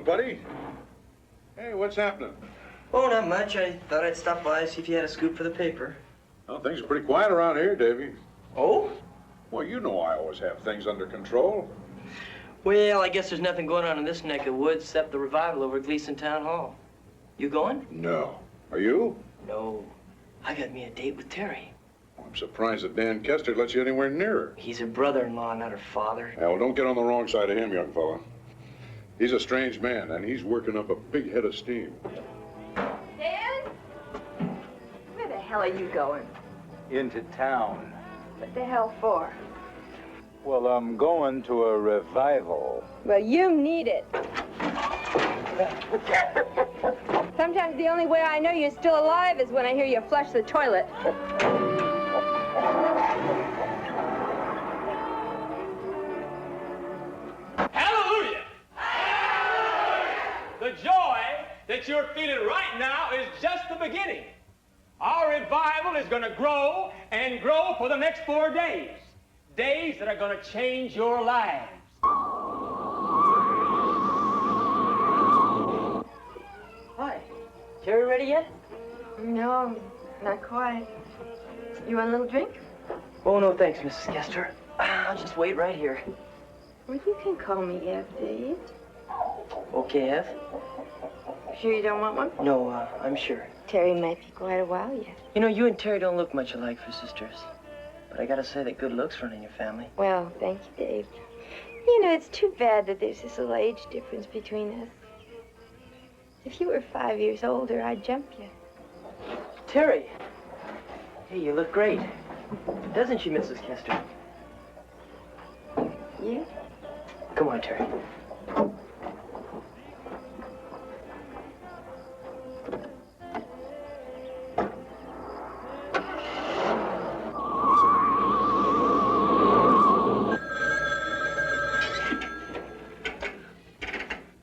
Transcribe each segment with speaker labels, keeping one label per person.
Speaker 1: buddy. Hey, what's happening?
Speaker 2: Oh, not much. I thought I'd stop by and see if you had a scoop for the paper.
Speaker 1: Well, things are pretty quiet around here, Davy.
Speaker 2: Oh?
Speaker 1: Well, you know I always have things under control.
Speaker 2: Well, I guess there's nothing going on in this neck of the woods except the revival over at Gleason Town Hall. You going?
Speaker 1: No. Are you?
Speaker 2: No. I got me a date with Terry.
Speaker 1: I'm surprised that Dan Kester lets you anywhere near her.
Speaker 2: He's her brother-in-law, not her father.
Speaker 1: Yeah, well, don't get on the wrong side of him, young fella. He's a strange man, and he's working up a big head of steam.
Speaker 3: Dan? Where the hell are you going?
Speaker 4: Into town.
Speaker 3: What the hell for?
Speaker 4: Well, I'm going to a revival.
Speaker 3: Well, you need it. Sometimes the only way I know you're still alive is when I hear you flush the toilet.
Speaker 5: Hallelujah! The joy that you're feeling right now is just the beginning. Our revival is going to grow and grow for the next 4 days. Days that are going to change your lives.
Speaker 2: Hi. Terry ready yet?
Speaker 3: No, not quite. You want a little drink?
Speaker 2: Oh, no, thanks, Mrs. Kester. I'll just wait right here.
Speaker 3: Well, you can call me F, Dave.
Speaker 2: Okay, F?
Speaker 3: Sure you don't want one?
Speaker 2: No, I'm sure.
Speaker 3: Terry might be quite a while yet.
Speaker 2: You know, you and Terry don't look much alike for sisters. But I gotta say that good looks run in your family.
Speaker 3: Well, thank you, Dave. You know, it's too bad that there's this little age difference between us. If you were 5 years older, I'd jump you.
Speaker 2: Terry! Hey, you look great. Doesn't she, Mrs. Kester?
Speaker 3: Yeah?
Speaker 2: Come on, Terry.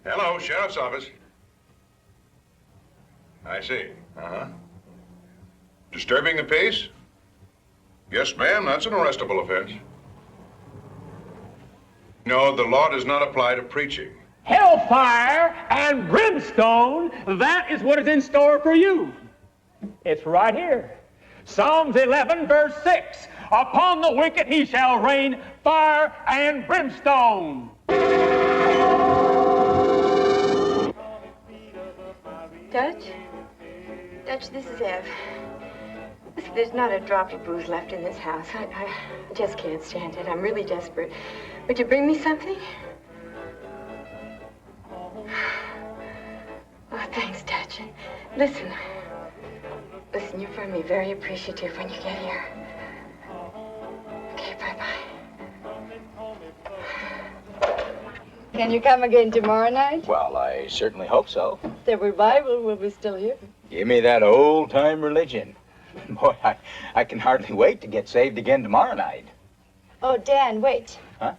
Speaker 1: Hello, Sheriff's Office. I see. Uh-huh. Disturbing the peace? Yes, ma'am, that's an arrestable offense. No, the law does not apply to preaching.
Speaker 5: Hellfire and brimstone, that is what is in store for you. It's right here. Psalms 11, verse 6. Upon the wicked he shall rain fire and brimstone.
Speaker 3: Dutch? Dutch, this is Ev. Listen, there's not a drop of booze left in this house. I just can't stand it. I'm really desperate. Would you bring me something? Oh, thanks, Dutch. Listen, you're going to be very appreciative when you get here. Okay, bye-bye. Can you come again tomorrow night?
Speaker 4: Well, I certainly hope so.
Speaker 3: The revival will be still here.
Speaker 4: Give me that old-time religion. Boy, I can hardly wait to get saved again tomorrow night.
Speaker 3: Oh, Dan, wait.
Speaker 4: Huh?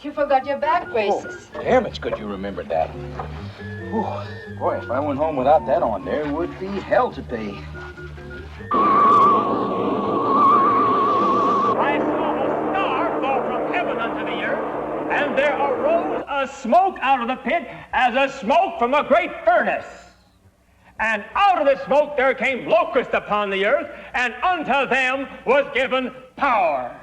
Speaker 3: You forgot your back braces.
Speaker 4: Oh, damn, it's good you remembered that. Whew. Boy, if I went home without that on, there would be hell to pay.
Speaker 5: I saw a star fall from heaven unto the earth, and there arose a smoke out of the pit as a smoke from a great furnace. And out of the smoke there came locusts upon the earth, and unto them was given power.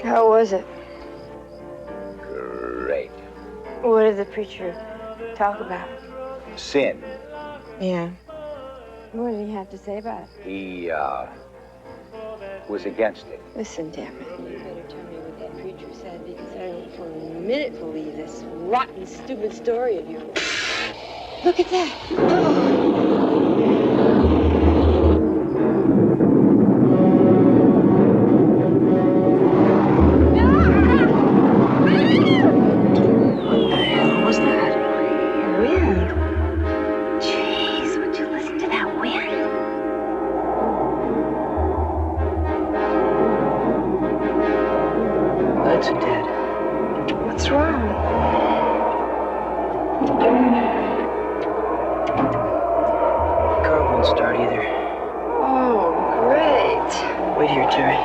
Speaker 3: How was it?
Speaker 4: Great.
Speaker 3: What did the preacher talk about?
Speaker 4: Sin.
Speaker 3: Yeah. What did he have to say about it?
Speaker 4: He, was against it.
Speaker 3: Listen, damn it. You better tell me what that preacher said, because I don't for a minute believe this rotten, stupid story of yours. Look at that.
Speaker 2: What the hell was that?
Speaker 3: Wind.
Speaker 2: won't start either.
Speaker 3: Oh, great.
Speaker 2: Wait here, Terry.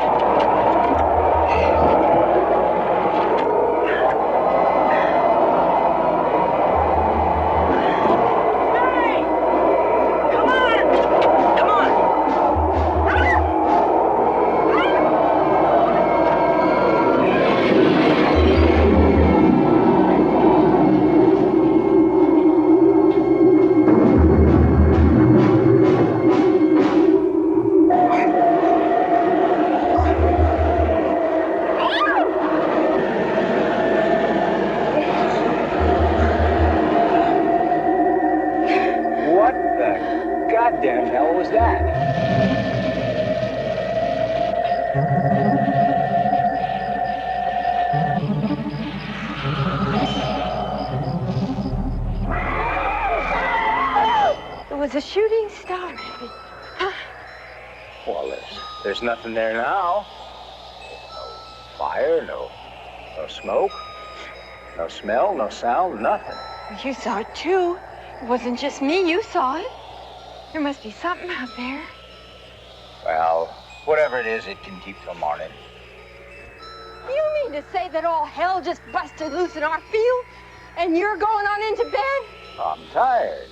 Speaker 4: Goddamn hell was that?
Speaker 3: It was a shooting star.
Speaker 4: Well, there's nothing there now. No fire, no smoke, no smell, no sound, nothing.
Speaker 3: You saw it too. It wasn't just me. You saw it. There must be something out there.
Speaker 4: Well, whatever it is, it can keep till morning.
Speaker 3: You mean to say that all hell just busted loose in our field? And you're going on into bed?
Speaker 4: I'm tired.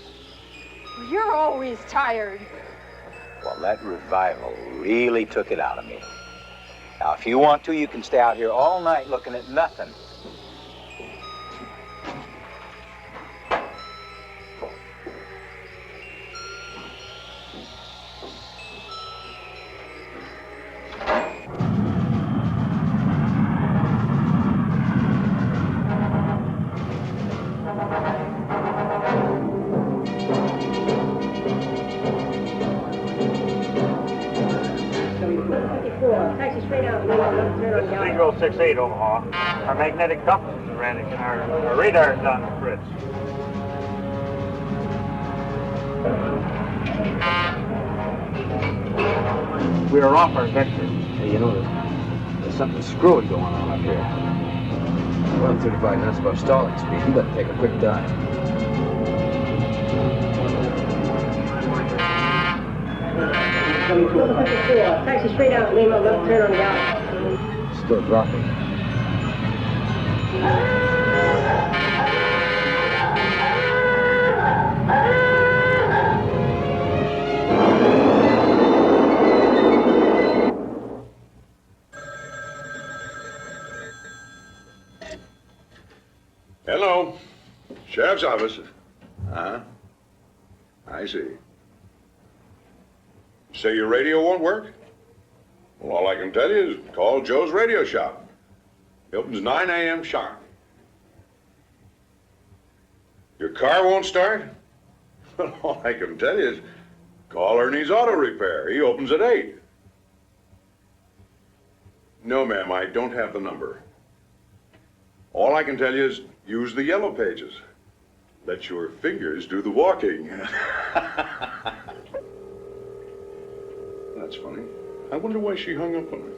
Speaker 3: Well, you're always tired.
Speaker 4: Well, that revival really took it out of me. Now, if you want to, you can stay out here all night looking at nothing.
Speaker 6: Taxi straight out. This is 3068 Omaha. Our magnetic compass is erratic and our radar's on the fritz. We are off our vector.
Speaker 7: Hey, you know, there's something screwy going on up here. 135 knots above stalling speed. You better take a quick dive.
Speaker 6: Taxi straight out, Lima, left turn on the out.
Speaker 7: Still dropping.
Speaker 1: Hello. Sheriff's office. Uh-huh. I see. Say your radio won't work? Well, all I can tell you is call Joe's radio shop. He opens 9 a.m. sharp. Your car won't start? Well, all I can tell you is call Ernie's Auto Repair. He opens at 8. No, ma'am, I don't have the number. All I can tell you is use the yellow pages. Let your fingers do the walking. That's funny. I wonder why she hung up on me.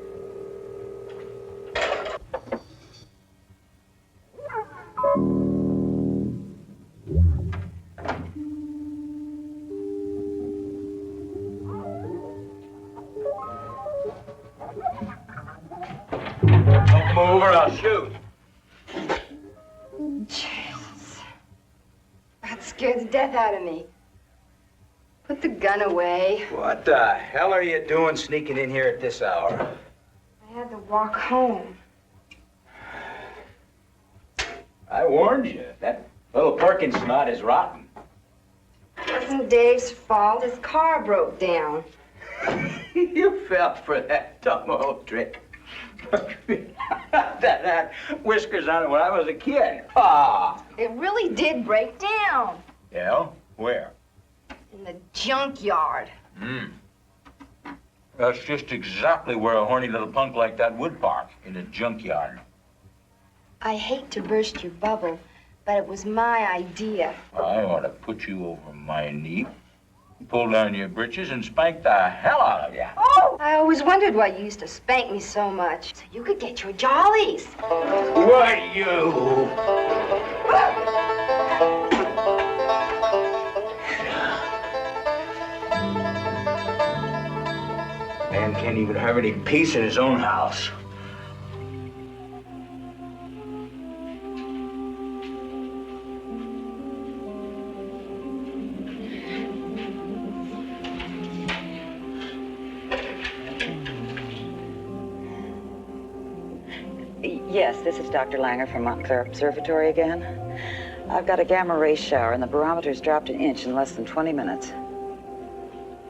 Speaker 4: Don't move or I'll shoot.
Speaker 3: Jesus. That scared the death out of me. Put the gun away.
Speaker 4: What the hell are you doing sneaking in here at this hour?
Speaker 3: I had to walk home.
Speaker 4: I warned you. That little Perkins snot is rotten.
Speaker 3: It wasn't Dave's fault. His car broke down.
Speaker 4: You fell for that dumb old trick. that had whiskers on it when I was a kid. Ah.
Speaker 3: It really did break down.
Speaker 4: Yeah? Where?
Speaker 3: In the junkyard.
Speaker 4: That's just exactly where a horny little punk like that would park, in a junkyard.
Speaker 3: I hate to burst your bubble, but it was my idea.
Speaker 4: I ought to put you over my knee, pull down your britches, and spank the hell out of you.
Speaker 3: Oh! I always wondered why you used to spank me so much. So you could get your jollies.
Speaker 4: What, you? man can't even have any peace in his own house.
Speaker 8: Yes, this is Dr. Langer from Montclair Observatory again. I've got a gamma ray shower and the barometer's dropped an inch in less than 20 minutes.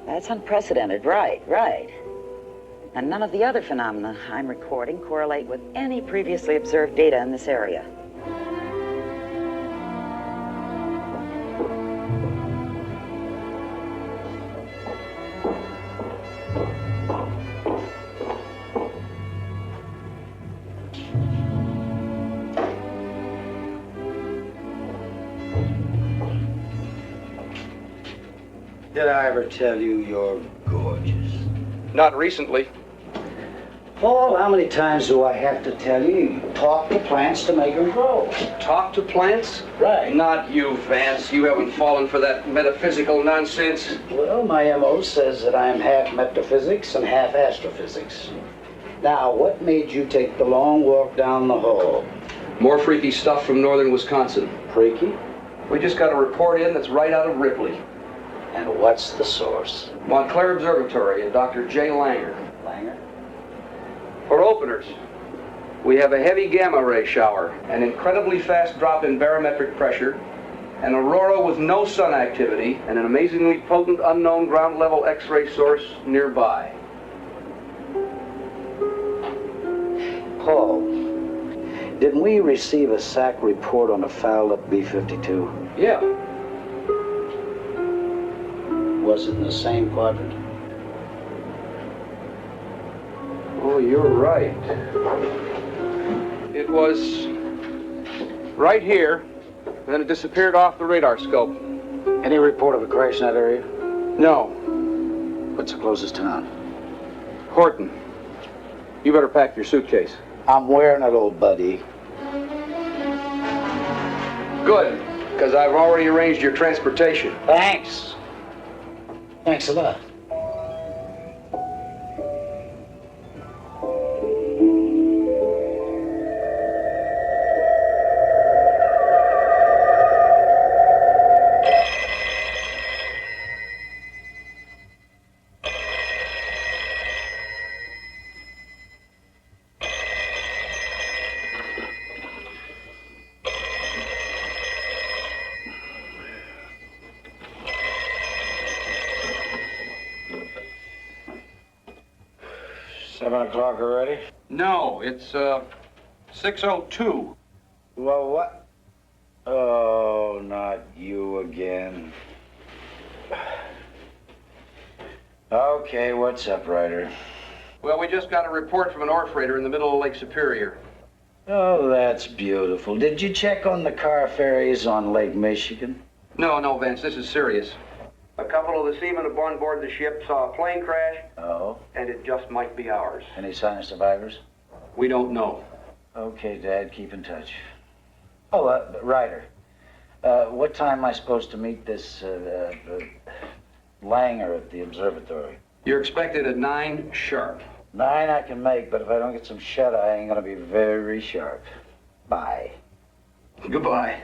Speaker 8: That's unprecedented, right. And none of the other phenomena I'm recording correlate with any previously observed data in this area.
Speaker 9: Did I ever tell you you're gorgeous?
Speaker 7: Not recently.
Speaker 9: Paul, how many times do I have to tell you? You talk to plants to make them grow.
Speaker 7: Talk to plants?
Speaker 9: Right.
Speaker 7: Not you, Vance. You haven't fallen for that metaphysical nonsense.
Speaker 9: Well, my MO says that I'm half metaphysics and half astrophysics. Now, what made you take the long walk down the hall?
Speaker 7: More freaky stuff from northern Wisconsin.
Speaker 9: Freaky?
Speaker 7: We just got a report in that's right out of Ripley.
Speaker 9: And what's the source?
Speaker 7: Montclair Observatory and Dr. J. Langer.
Speaker 9: Langer?
Speaker 7: For openers, we have a heavy gamma ray shower, an incredibly fast drop in barometric pressure, an aurora with no sun activity, and an amazingly potent unknown ground level X-ray source nearby.
Speaker 9: Paul, didn't we receive a SAC report on a fouled-up B-52?
Speaker 7: Yeah.
Speaker 9: Was it in the same quadrant?
Speaker 7: Oh, you're right. It was right here, and then it disappeared off the radar scope.
Speaker 9: Any report of a crash in that area?
Speaker 7: No.
Speaker 9: What's the closest town?
Speaker 7: Horton. You better pack your suitcase.
Speaker 9: I'm wearing it, old buddy.
Speaker 7: Good, because I've already arranged your transportation.
Speaker 9: Thanks. Thanks a lot.
Speaker 6: O'clock already?
Speaker 7: No, it's 6:02.
Speaker 9: Well, what? Oh, not you again. Okay, what's up, Ryder?
Speaker 7: Well, we just got a report from an ore freighter in the middle of Lake Superior.
Speaker 9: Oh, that's beautiful. Did you check on the car ferries on Lake Michigan?
Speaker 7: No, Vance, this is serious. A couple of the seamen on board the ship saw a plane crash.
Speaker 9: Oh?
Speaker 7: And it just might be ours.
Speaker 9: Any sign of survivors?
Speaker 7: We don't know.
Speaker 9: Okay, Dad, keep in touch. Oh, Ryder, what time am I supposed to meet this, Langer at the observatory?
Speaker 7: You're expected at 9 sharp.
Speaker 9: 9 I can make, but if I don't get some shut-eye, I ain't gonna be very sharp. Bye.
Speaker 7: Goodbye.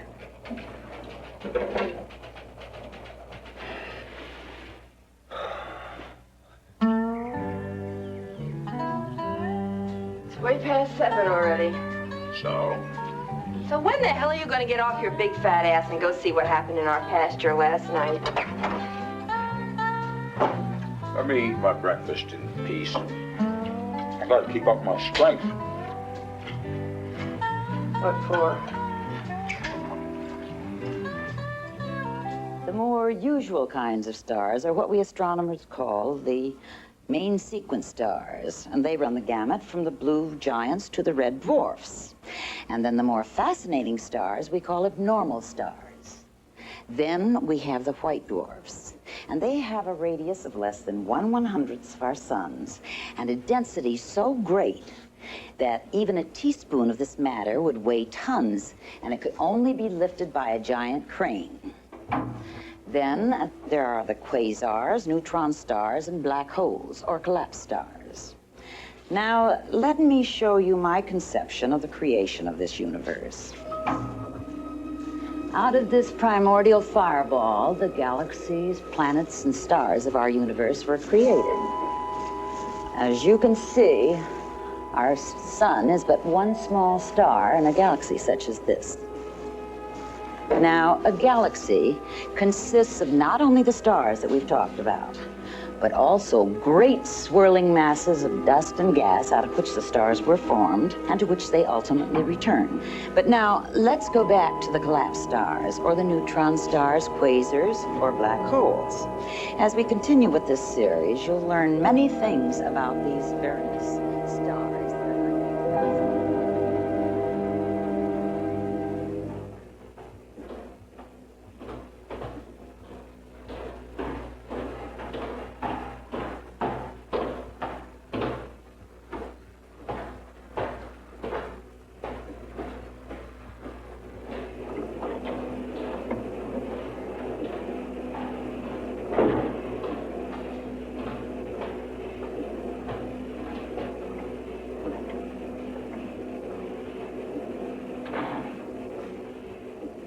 Speaker 3: It's way past 7 already.
Speaker 1: So?
Speaker 3: So when the hell are you going to get off your big fat ass and go see what happened in our pasture last night?
Speaker 10: Let me eat my breakfast in peace. I gotta keep up my strength.
Speaker 3: What for?
Speaker 8: The more usual kinds of stars are what we astronomers call the main sequence stars, and they run the gamut from the blue giants to the red dwarfs. And then the more fascinating stars we call abnormal stars. Then we have the white dwarfs, and they have a radius of less than 1/100th of our suns, and a density so great that even a teaspoon of this matter would weigh tons, and it could only be lifted by a giant crane. Then there are the quasars, neutron stars, and black holes, or collapsed stars. Now, let me show you my conception of the creation of this universe. Out of this primordial fireball, the galaxies, planets, and stars of our universe were created. As you can see, our sun is but one small star in a galaxy such as this. Now, a galaxy consists of not only the stars that we've talked about, but also great swirling masses of dust and gas out of which the stars were formed and to which they ultimately return. But now, let's go back to the collapsed stars, or the neutron stars, quasars, or black holes. As we continue with this series, you'll learn many things about these various stars.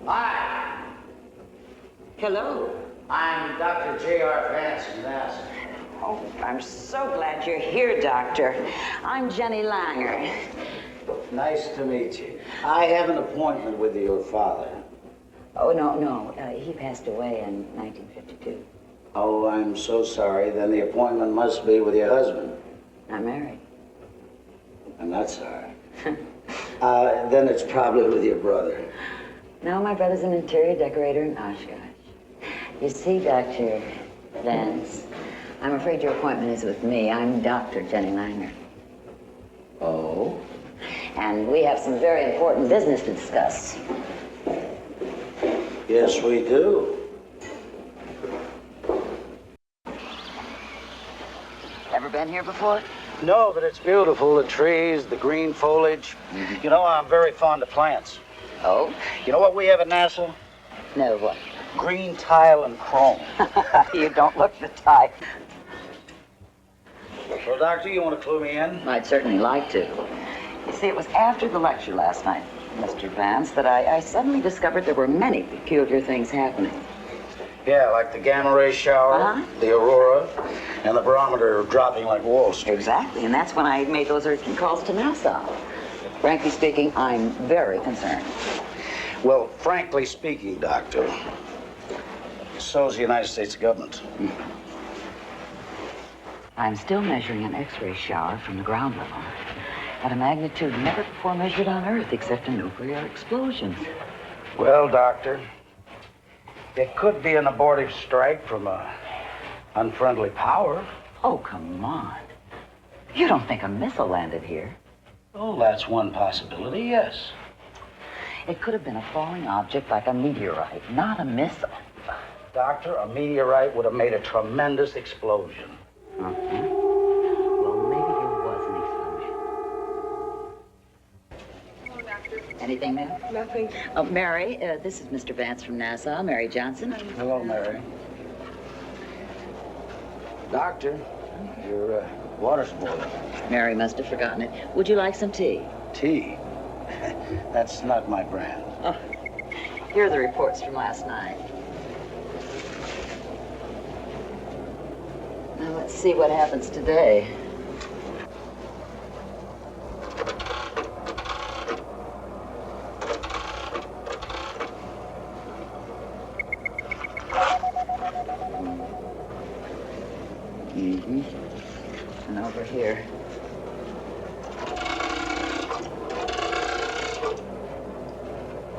Speaker 9: Hi,
Speaker 8: Hello.
Speaker 9: I'm Dr. J.R. Vance from NASA.
Speaker 8: Oh, I'm so glad you're here, Doctor. I'm Jenny Langer.
Speaker 9: Nice to meet you. I have an appointment with your father.
Speaker 8: Oh, no. He passed away in 1952.
Speaker 9: Oh, I'm so sorry. Then the appointment must be with your husband.
Speaker 8: I'm married.
Speaker 9: I'm not sorry. Then it's probably with your brother.
Speaker 8: No, my brother's an interior decorator in Oshkosh. You see, Dr. Vance, I'm afraid your appointment is with me. I'm Dr. Jenny Langer.
Speaker 9: Oh?
Speaker 8: And we have some very important business to discuss.
Speaker 9: Yes, we do.
Speaker 8: Ever been here before?
Speaker 9: No, but it's beautiful. The trees, the green foliage. You know, I'm very fond of plants.
Speaker 8: Oh?
Speaker 9: You know what we have at NASA?
Speaker 8: No, what?
Speaker 9: Green tile and chrome.
Speaker 8: You don't look the type.
Speaker 9: Well, Doctor, you want to clue me in?
Speaker 8: I'd certainly like to. You see, it was after the lecture last night, Mr. Vance, that I suddenly discovered there were many peculiar things happening.
Speaker 9: Yeah, like the gamma ray shower, the aurora, and the barometer dropping like Wall Street.
Speaker 8: Exactly, and that's when I made those urgent calls to NASA. Frankly speaking, I'm very concerned.
Speaker 9: Well, frankly speaking, Doctor, so's the United States government.
Speaker 8: I'm still measuring an X-ray shower from the ground level at a magnitude never before measured on Earth except in nuclear explosions.
Speaker 9: Well, Doctor, it could be an abortive strike from a unfriendly power.
Speaker 8: Oh, come on. You don't think a missile landed here?
Speaker 9: Oh, that's one possibility, yes.
Speaker 8: It could have been a falling object like a meteorite, not a missile.
Speaker 9: Doctor, a meteorite would have made a tremendous explosion.
Speaker 8: Well, maybe there was an explosion. Anything, ma'am?
Speaker 3: Nothing.
Speaker 8: Oh, Mary, this is Mr. Vance from NASA, Mary Johnson.
Speaker 9: Hello, Mary. Doctor, your water's boiling.
Speaker 8: Mary must have forgotten it. Would you like some tea?
Speaker 9: Tea? That's not my brand.
Speaker 8: Oh, here are the reports from last night. Now, let's see what happens today. And over here.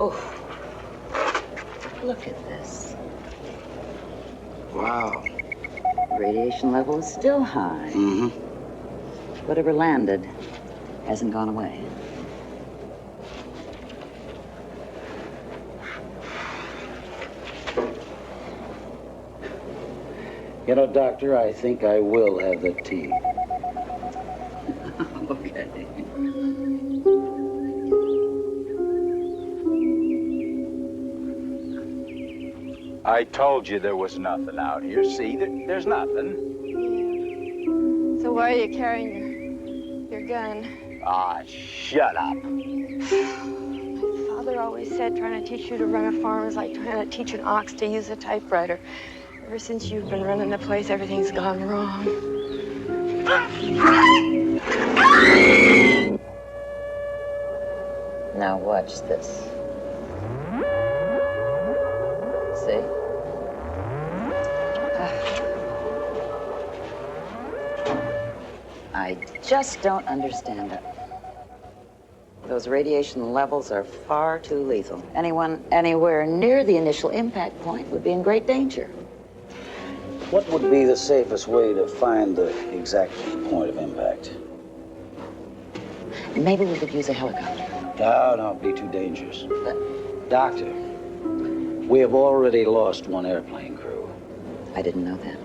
Speaker 8: Oh, look at this.
Speaker 9: Wow.
Speaker 8: Radiation level is still high.
Speaker 9: Mm-hmm.
Speaker 8: Whatever landed hasn't gone away.
Speaker 9: You know, Doctor, I think I will have the tea.
Speaker 8: Okay.
Speaker 10: I told you there was nothing out here. See, there's nothing.
Speaker 3: So why are you carrying Your gun.
Speaker 4: Ah, shut up.
Speaker 3: Father always said trying to teach you to run a farm is like trying to teach an ox to use a typewriter. Ever since you've been running the place, everything's gone wrong.
Speaker 8: Now watch this. See? I just don't understand it. Those radiation levels are far too lethal. Anyone anywhere near the initial impact point would be in great danger.
Speaker 9: What would be the safest way to find the exact point of impact?
Speaker 8: Maybe we could use a helicopter.
Speaker 9: No, it'd be too dangerous. Doctor, we have already lost one airplane crew.
Speaker 8: I didn't know that.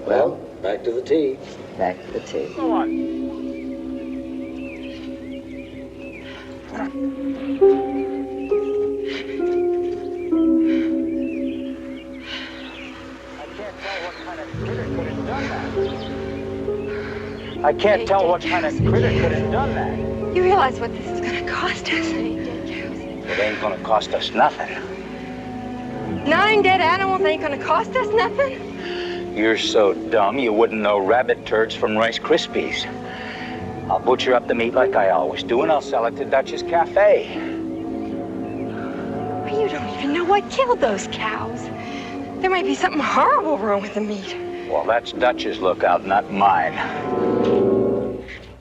Speaker 9: Well, back to the tea.
Speaker 8: Back to the tea.
Speaker 6: Go on. I can't tell what kind of critter could have done that.
Speaker 3: You realize what this is going to cost us?
Speaker 4: It ain't gonna cost us nothing.
Speaker 3: 9 dead animals ain't going to cost us nothing?
Speaker 4: You're so dumb you wouldn't know rabbit turds from Rice Krispies. I'll butcher up the meat like I always do, and I'll sell it to Dutch's Cafe.
Speaker 3: You don't even know what killed those cows. There might be something horrible wrong with the meat.
Speaker 4: Well, that's Dutch's lookout, not mine.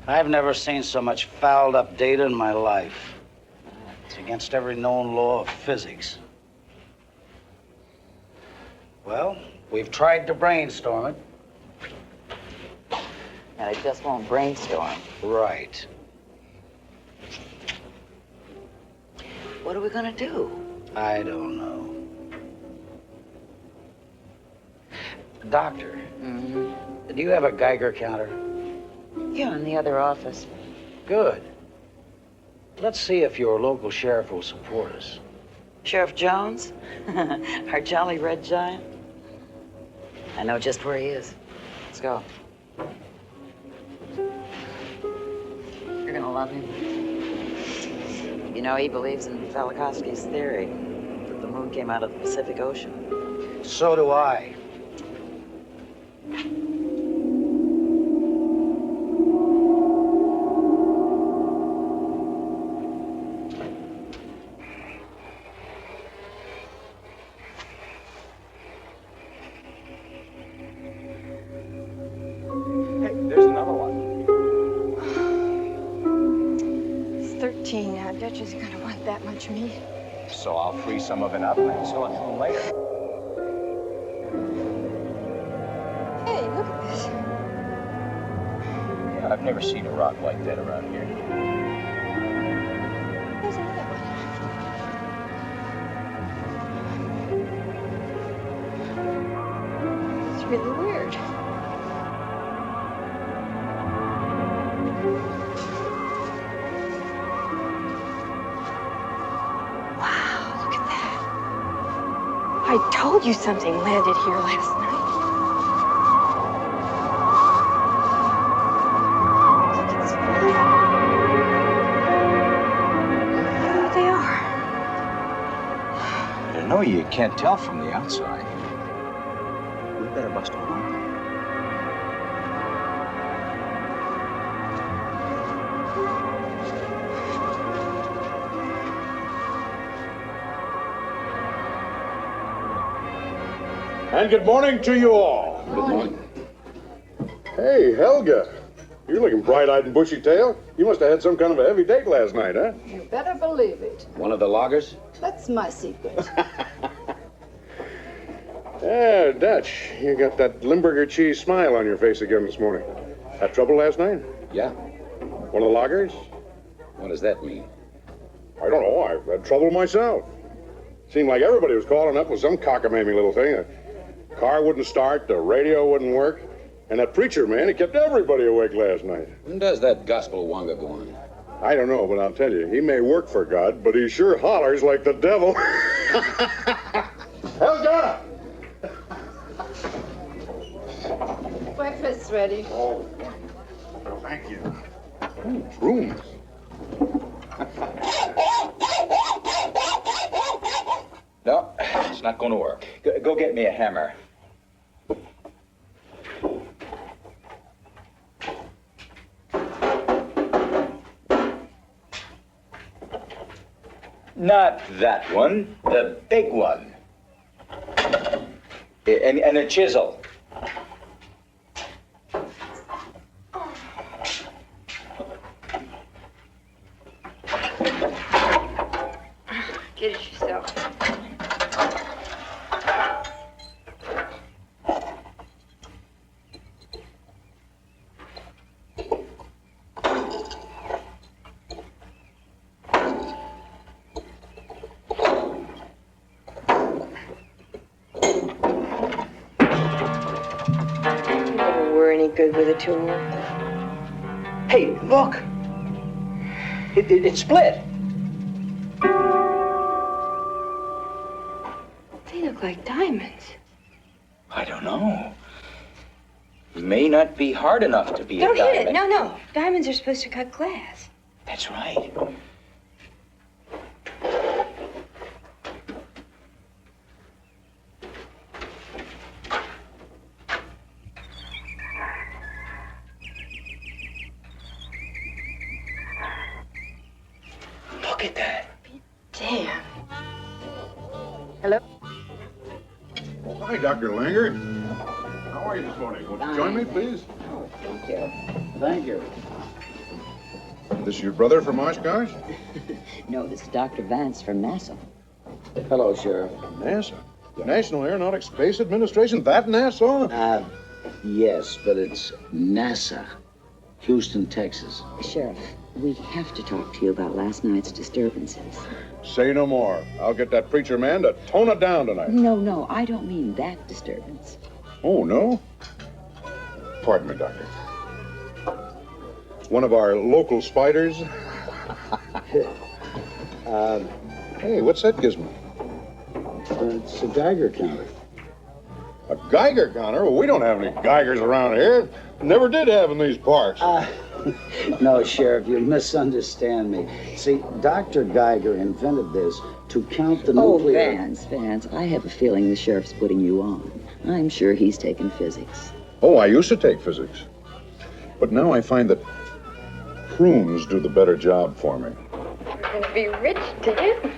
Speaker 9: I've never seen so much fouled up data in my life. It's against every known law of physics. Well, we've tried to brainstorm it.
Speaker 8: And it just won't brainstorm.
Speaker 9: Right.
Speaker 8: What are we gonna do?
Speaker 9: I don't know. Doctor, do you have a Geiger counter?
Speaker 8: Yeah, in the other office.
Speaker 9: Good. Let's see if your local sheriff will support us.
Speaker 8: Sheriff Jones? Our jolly red giant? I know just where he is. Let's go. You're gonna love him. You know, he believes in Velikovsky's theory that the moon came out of the Pacific Ocean.
Speaker 9: So do I.
Speaker 10: Hey, there's another one.
Speaker 3: It's 13 now. Dutch isn't going to want that much meat.
Speaker 10: So I'll free some of it up and sell it to him later.
Speaker 3: Hey, look at this.
Speaker 10: Yeah, I've never seen a rock like that around here.
Speaker 3: There's another one. It's really weird. Wow, look at that. I told you something landed here last night. Look, it's flying. There they are.
Speaker 10: I know you can't tell from the outside. We better bust them open.
Speaker 1: And good morning to you all.
Speaker 8: Good morning.
Speaker 1: Hey, Helga. You're looking bright-eyed and bushy-tailed. You must have had some kind of a heavy date last night, huh?
Speaker 11: You better believe it.
Speaker 10: One of the loggers?
Speaker 11: That's my secret.
Speaker 1: Yeah, Dutch, you got that Limburger cheese smile on your face again this morning. Had trouble last night?
Speaker 10: Yeah.
Speaker 1: One of the loggers?
Speaker 10: What does that mean?
Speaker 1: I don't know. I've had trouble myself. Seemed like everybody was calling up with some cockamamie little thing. The car wouldn't start, the radio wouldn't work, and that preacher man, he kept everybody awake last night.
Speaker 10: When does that gospel wanga go on?
Speaker 1: I don't know, but I'll tell you, he may work for God, but he sure hollers like the devil. Helga!
Speaker 11: milk's ready.
Speaker 1: Oh, thank you. Ooh, brooms.
Speaker 10: No, it's not going to work. Go get me a hammer. Not that one, the big one. And a chisel.
Speaker 3: Get it yourself. Good with a tool.
Speaker 4: Hey, look. It split.
Speaker 3: They look like diamonds.
Speaker 10: I don't know. May not be hard enough to be
Speaker 3: Don't
Speaker 10: a diamond.
Speaker 3: hit it. No, no. Diamonds are supposed to cut glass.
Speaker 10: That's right.
Speaker 4: Look at that.
Speaker 3: Damn. Hello?
Speaker 1: Hi, Dr. Langer. How are you this morning? Won't you join me, please?
Speaker 9: Oh, thank you. Thank you.
Speaker 1: This your brother from Oshkosh?
Speaker 8: No, this is Dr. Vance from NASA.
Speaker 9: Hello, Sheriff.
Speaker 1: NASA? National Aeronautics Space Administration? That NASA?
Speaker 9: Yes, but it's NASA. Houston, Texas.
Speaker 8: Sheriff, we have to talk to you about last night's disturbances.
Speaker 1: Say no more. I'll get that preacher man to tone it down tonight.
Speaker 8: No, I don't mean that disturbance.
Speaker 1: Oh, no? Pardon me, Doctor. One of our local spiders? Hey, what's that gizmo?
Speaker 9: It's a Geiger counter.
Speaker 1: A Geiger counter? Well, we don't have any Geigers around here. Never did have in these parts.
Speaker 9: No, Sheriff, you misunderstand me. See, Dr. Geiger invented this to count the nuclear...
Speaker 8: Vance, I have a feeling the sheriff's putting you on. I'm sure he's taken physics.
Speaker 1: Oh, I used to take physics. But now I find that prunes do the better job for me.
Speaker 3: We're gonna be rich, Dan.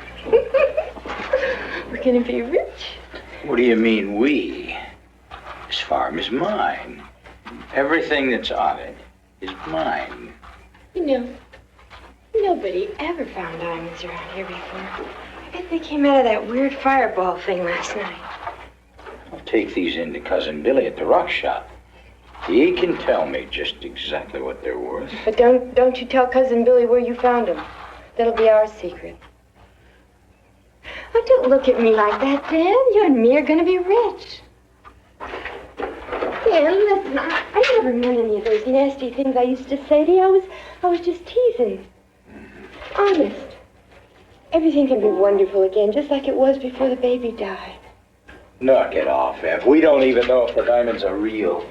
Speaker 3: We're gonna be rich.
Speaker 4: What do you mean, we? This farm is mine. Everything that's on it is mine.
Speaker 3: You know, nobody ever found diamonds around here before. I bet they came out of that weird fireball thing last night.
Speaker 4: I'll take these in to Cousin Billy at the rock shop. He can tell me just exactly what they're worth.
Speaker 3: But don't you tell Cousin Billy where you found them. That'll be our secret. Oh, don't look at me like that, Dan. You and me are gonna be rich. Dan, listen, I never meant any of those nasty things I used to say to you. I was just teasing. Honest. Everything can be wonderful again, just like it was before the baby died.
Speaker 4: Knock it off, Ev. We don't even know if the diamonds are real.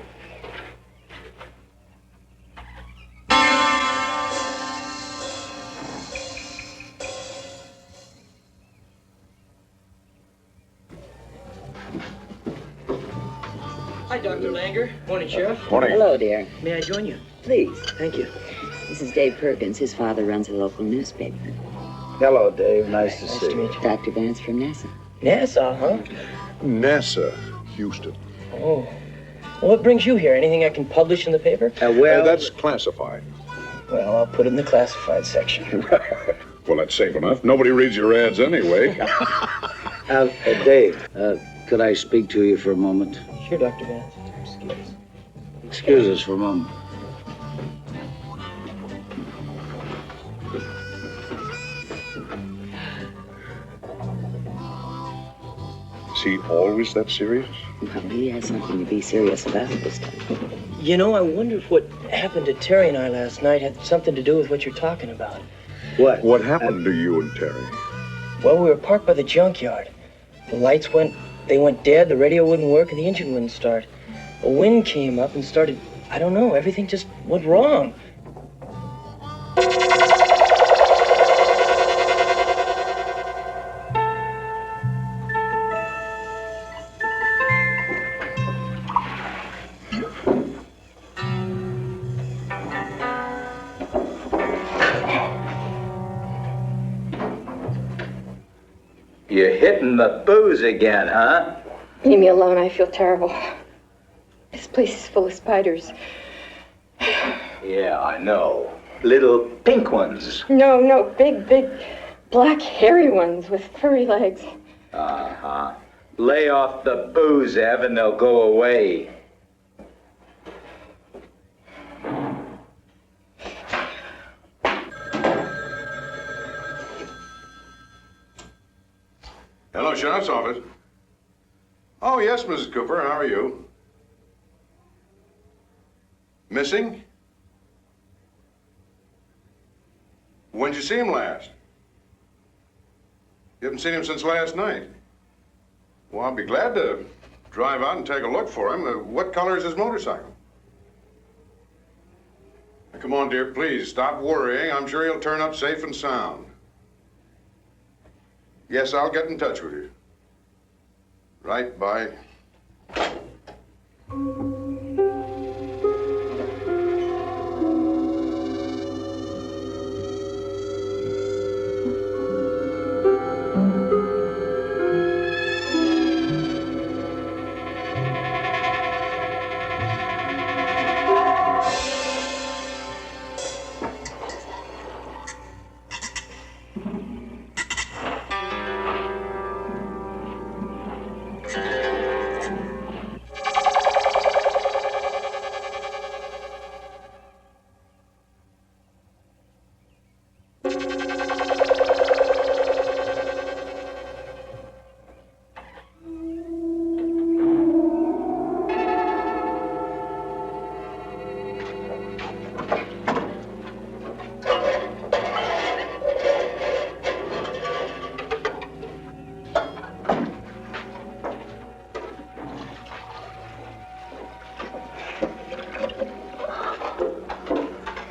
Speaker 2: Hi, Dr. Langer. Morning, Sheriff.
Speaker 1: Morning.
Speaker 8: Hello, dear.
Speaker 2: May I join you?
Speaker 8: Please.
Speaker 2: Thank you.
Speaker 8: This is Dave Perkins. His father runs a local newspaper.
Speaker 9: Hello, Dave. Nice to see you.
Speaker 8: Dr. Vance from NASA.
Speaker 2: NASA, huh?
Speaker 1: NASA, Houston.
Speaker 2: Oh. Well, what brings you here? Anything I can publish in the paper?
Speaker 1: That's classified.
Speaker 2: Well, I'll put it in the classified section.
Speaker 1: Well, that's safe enough. Nobody reads your ads anyway.
Speaker 9: Dave, could I speak to you for a moment?
Speaker 2: Sure, Dr. Vance.
Speaker 9: Excuse us for a moment.
Speaker 1: Is he always that serious?
Speaker 8: Well, he has something to be serious about this time.
Speaker 2: You know, I wonder if what happened to Terry and I last night had something to do with what you're talking about.
Speaker 9: What?
Speaker 1: What happened to you and Terry?
Speaker 2: Well, we were parked by the junkyard. The lights went dead, the radio wouldn't work, and the engine wouldn't start. A wind came up and started I don't know. Everything just went wrong.
Speaker 4: You're hitting the booze again, huh?
Speaker 3: Leave me alone. I feel terrible. This place is full of spiders.
Speaker 4: Yeah, I know. Little pink ones.
Speaker 3: No, big, black, hairy ones with furry legs.
Speaker 4: Uh-huh. Lay off the booze, Ev, and they'll go away.
Speaker 1: Hello, Sheriff's Office. Oh, yes, Mrs. Cooper. How are you? Missing? When'd you see him last? You haven't seen him since last night. Well, I'll be glad to drive out and take a look for him. What color is his motorcycle? Now, come on, dear, please, stop worrying. I'm sure he'll turn up safe and sound. Yes, I'll get in touch with you. Right, bye.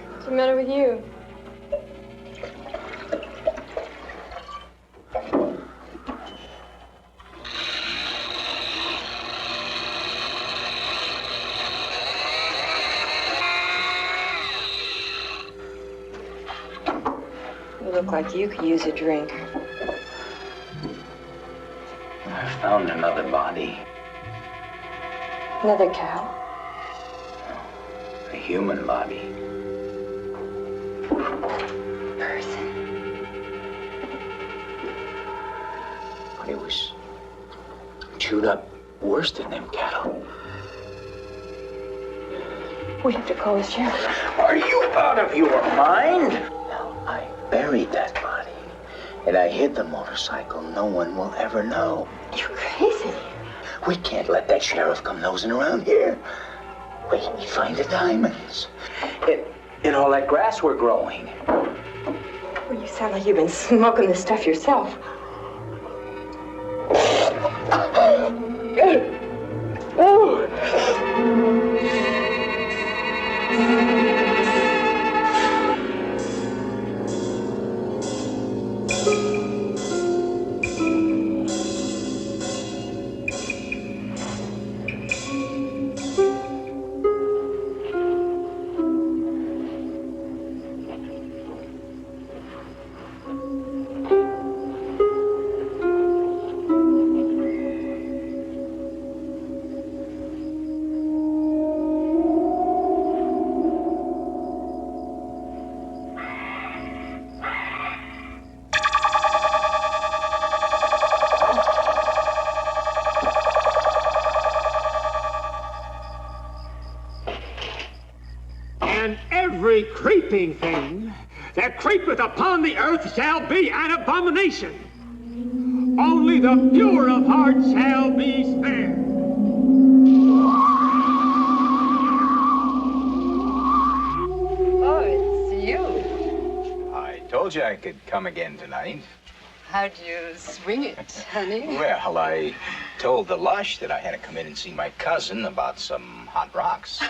Speaker 3: What's the matter with you? You look like you could use a drink.
Speaker 4: I found another body.
Speaker 3: Another cow?
Speaker 4: A human body.
Speaker 3: Person.
Speaker 4: But it was chewed up worse than them cattle.
Speaker 3: We have to call the sheriff.
Speaker 4: Are you out of your mind? Now, I buried that body, and I hid the motorcycle. No one will ever know.
Speaker 3: You're crazy.
Speaker 4: We can't let that sheriff come nosing around here. Wait till we find the diamonds. In all that grass we're growing.
Speaker 3: Well, you sound like you've been smoking this stuff yourself.
Speaker 5: Every creeping thing that creepeth upon the earth shall be an abomination. Only the pure of heart shall be spared.
Speaker 11: Oh, it's you.
Speaker 10: I told you I could come again tonight.
Speaker 11: How'd you swing it, honey?
Speaker 10: Well, I told the lush that I had to come in and see my cousin about some hot rocks.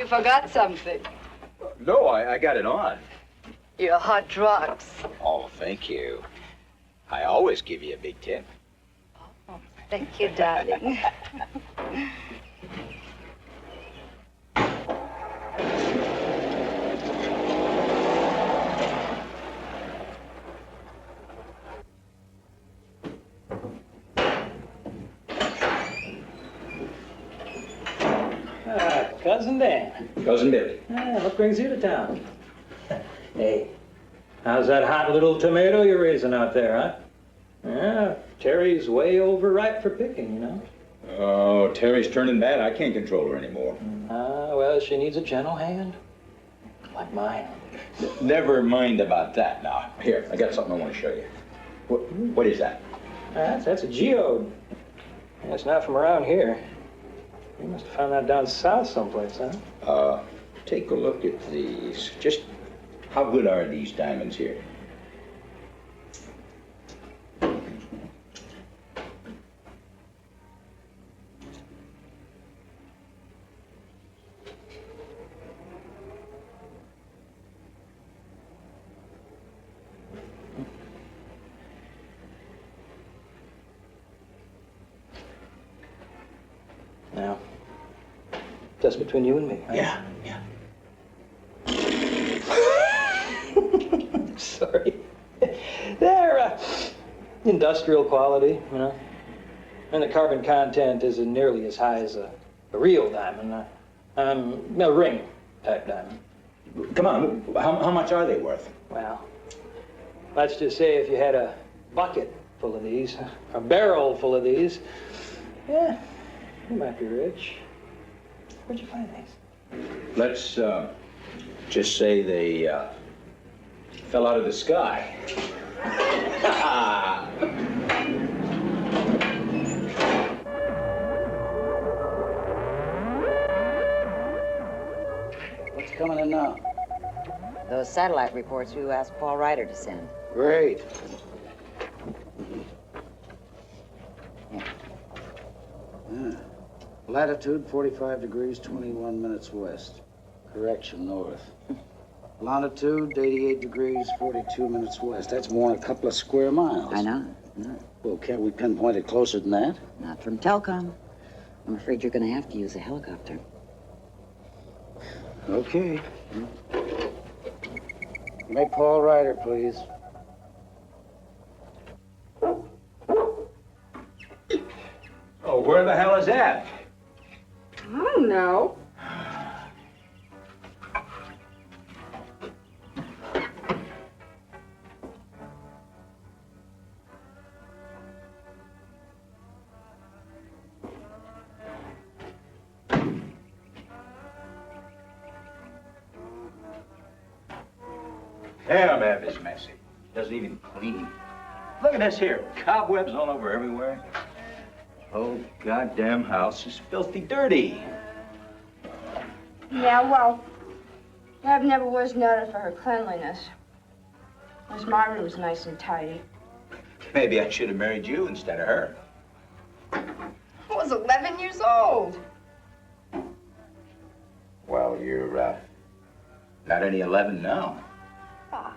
Speaker 11: Forgot something.
Speaker 10: No, I got it on.
Speaker 11: Your hot rocks.
Speaker 10: Oh, thank you. I always give you a big tip.
Speaker 11: Oh, thank you, darling.
Speaker 5: Cousin Dan.
Speaker 10: Cousin Billy.
Speaker 5: What brings you to town? Hey, how's that hot little tomato you're raising out there, huh? Yeah, Terry's way overripe for picking, you know.
Speaker 10: Oh, Terry's turning bad. I can't control her anymore.
Speaker 5: Well, she needs a gentle hand. Like mine.
Speaker 10: Never mind about that now. Here, I got something I want to show you. What is that?
Speaker 5: That's a geode. Yeah, it's not from around here. You must have found that down south someplace, huh?
Speaker 10: Take a look at these. Just how good are these diamonds here?
Speaker 12: just between you and me. Right?
Speaker 4: Yeah.
Speaker 12: Sorry. They're industrial quality, you know. And the carbon content isn't nearly as high as a real diamond. A ring type diamond.
Speaker 10: Come on, how much are they worth?
Speaker 12: Well, let's just say if you had a bucket full of these, a barrel full of these, yeah, you might be rich. Where'd you find these?
Speaker 10: Let's just say they fell out of the sky.
Speaker 9: What's coming in now?
Speaker 8: Those satellite reports you asked Paul Ryder to send.
Speaker 9: Great. Yeah. Latitude 45 degrees 21 minutes west. Correction, north. Longitude 88 degrees 42 minutes west. That's more than a couple of square miles.
Speaker 8: I know.
Speaker 9: Well, can't we pinpoint it closer than that?
Speaker 8: Not from Telcom. I'm afraid you're going to have to use a helicopter.
Speaker 9: Okay. Make Paul Ryder, please.
Speaker 10: Oh, where the hell is that?
Speaker 3: I don't know.
Speaker 10: Damn, Ev is messy. Doesn't even clean. Look at this here. Cobwebs all over everywhere. Whole goddamn house is filthy dirty.
Speaker 3: Yeah, well, Deb never was noted for her cleanliness. Miss Margaret was nice and tidy.
Speaker 10: Maybe I should have married you instead of her.
Speaker 3: I was 11 years old.
Speaker 10: Well, you're, not any 11 now.
Speaker 3: 5.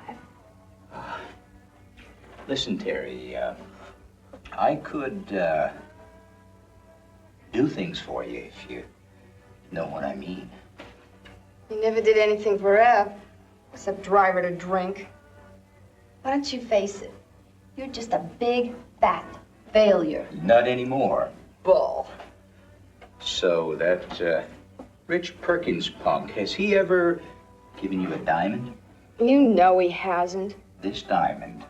Speaker 10: Listen, Terry, I could, do things for you if you know what I mean.
Speaker 3: You never did anything for Ev, except drive her to drink. Why don't you face it? You're just a big, fat failure.
Speaker 10: Not anymore.
Speaker 3: Bull.
Speaker 10: So that, Rich Perkins punk, has he ever given you a diamond?
Speaker 3: You know he hasn't.
Speaker 10: This diamond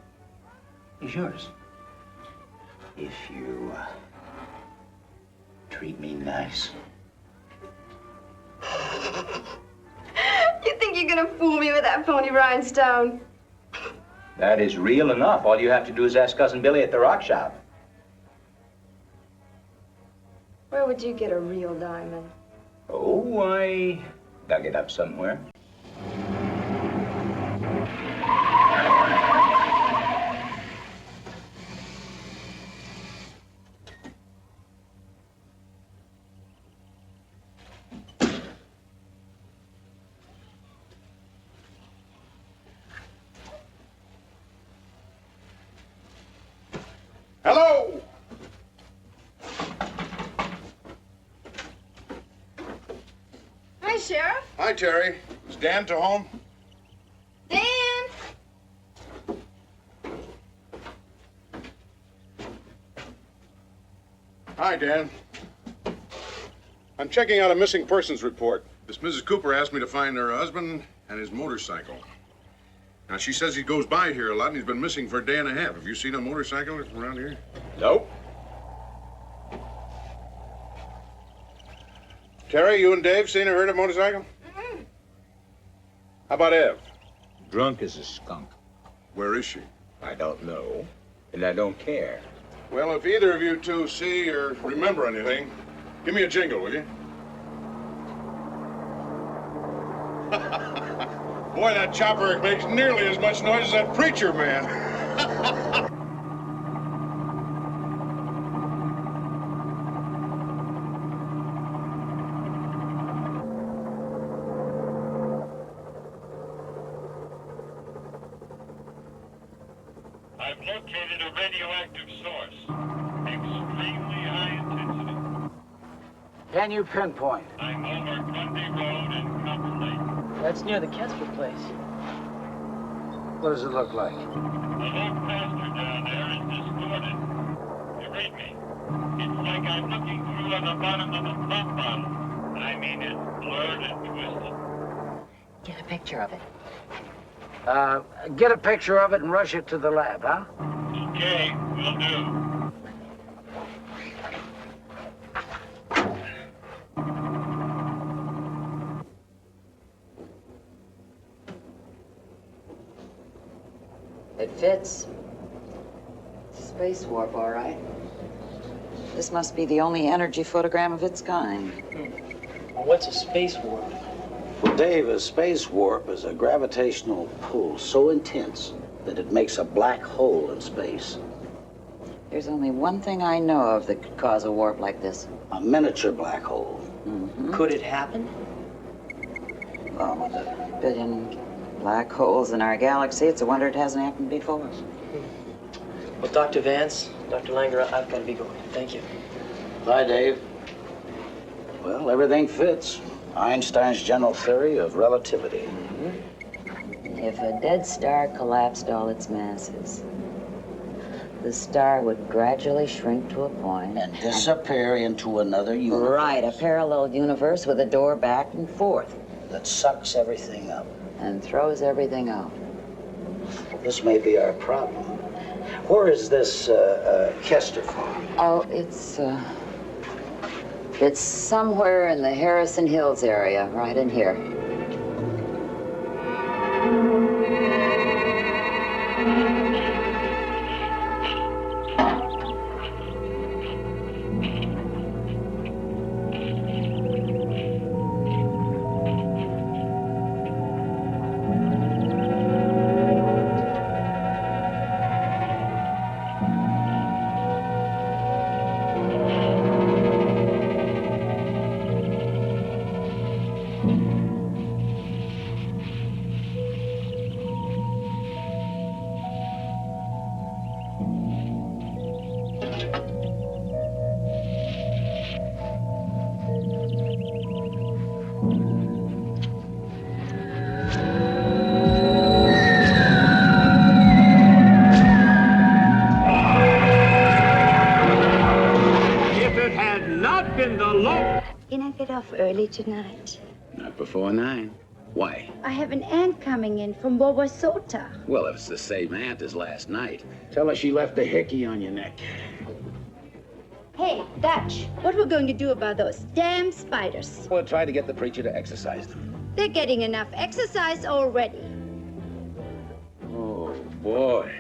Speaker 10: is yours. If you, treat me nice.
Speaker 3: You think you're gonna fool me with that phony rhinestone?
Speaker 10: That is real enough. All you have to do is ask Cousin Billy at the rock shop.
Speaker 3: Where would you get a real diamond?
Speaker 10: Oh, I dug it up somewhere.
Speaker 1: Hello!
Speaker 3: Hi, Sheriff.
Speaker 1: Hi, Terry. Is Dan to home?
Speaker 3: Dan!
Speaker 1: Hi, Dan. I'm checking out a missing persons report. This Mrs. Cooper asked me to find her husband and his motorcycle. Now, she says he goes by here a lot and he's been missing for a day and a half. Have you seen a motorcycle around here?
Speaker 10: Nope.
Speaker 1: Terry, you and Dave seen or heard of a motorcycle?
Speaker 3: Mm-hmm.
Speaker 1: How about Ev?
Speaker 10: Drunk as a skunk.
Speaker 1: Where is she?
Speaker 10: I don't know, and I don't care.
Speaker 1: Well, if either of you two see or remember anything, give me a jingle, will you? Boy, that chopper makes nearly as much noise as that preacher man.
Speaker 6: I've located a radioactive source. Extremely high intensity.
Speaker 9: Can you pinpoint?
Speaker 6: I'm over Grundy Road in Cumberley.
Speaker 2: That's near the Kesper place.
Speaker 9: What does it look like?
Speaker 6: The load pasture down there is distorted. You read me? It's like I'm looking through on the bottom of a pump bottle. I mean, it's blurred and twisted.
Speaker 8: Get a picture of it.
Speaker 9: Get a picture of it and rush it to the lab, huh?
Speaker 6: Okay, will do.
Speaker 8: It fits. It's a space warp, all right. This must be the only energy photogram of its kind.
Speaker 2: Well, what's a space warp?
Speaker 9: Well, Dave, a space warp is a gravitational pull so intense that it makes a black hole in space.
Speaker 8: There's only one thing I know of that could cause a warp like this.
Speaker 9: A miniature black hole.
Speaker 8: Mm-hmm.
Speaker 2: Could it happen?
Speaker 8: Well, with a billion black holes in our galaxy, it's a wonder it hasn't happened before.
Speaker 2: Well, Dr. Vance, Dr. Langer, I've got to be going. Thank you.
Speaker 9: Bye, Dave. Well, everything fits. Einstein's general theory of relativity.
Speaker 8: Mm-hmm. If a dead star collapsed all its masses, the star would gradually shrink to a point
Speaker 9: And disappear into another universe.
Speaker 8: Right, a parallel universe with a door back and forth.
Speaker 9: That sucks everything up.
Speaker 8: And throws everything out.
Speaker 9: This may be our problem. Where is this Kester farm?
Speaker 8: Oh, it's somewhere in the Harrison Hills area, right in here.
Speaker 13: Can I get off early tonight?
Speaker 14: Not before 9. Why?
Speaker 13: I have an aunt coming in from Wauwasota.
Speaker 14: Well, if it's the same aunt as last night, tell her she left a hickey on your neck.
Speaker 13: Hey, Dutch, what we're going to do about those damn spiders?
Speaker 14: We'll try to get the preacher to exercise them.
Speaker 13: They're getting enough exercise already.
Speaker 14: Oh, boy.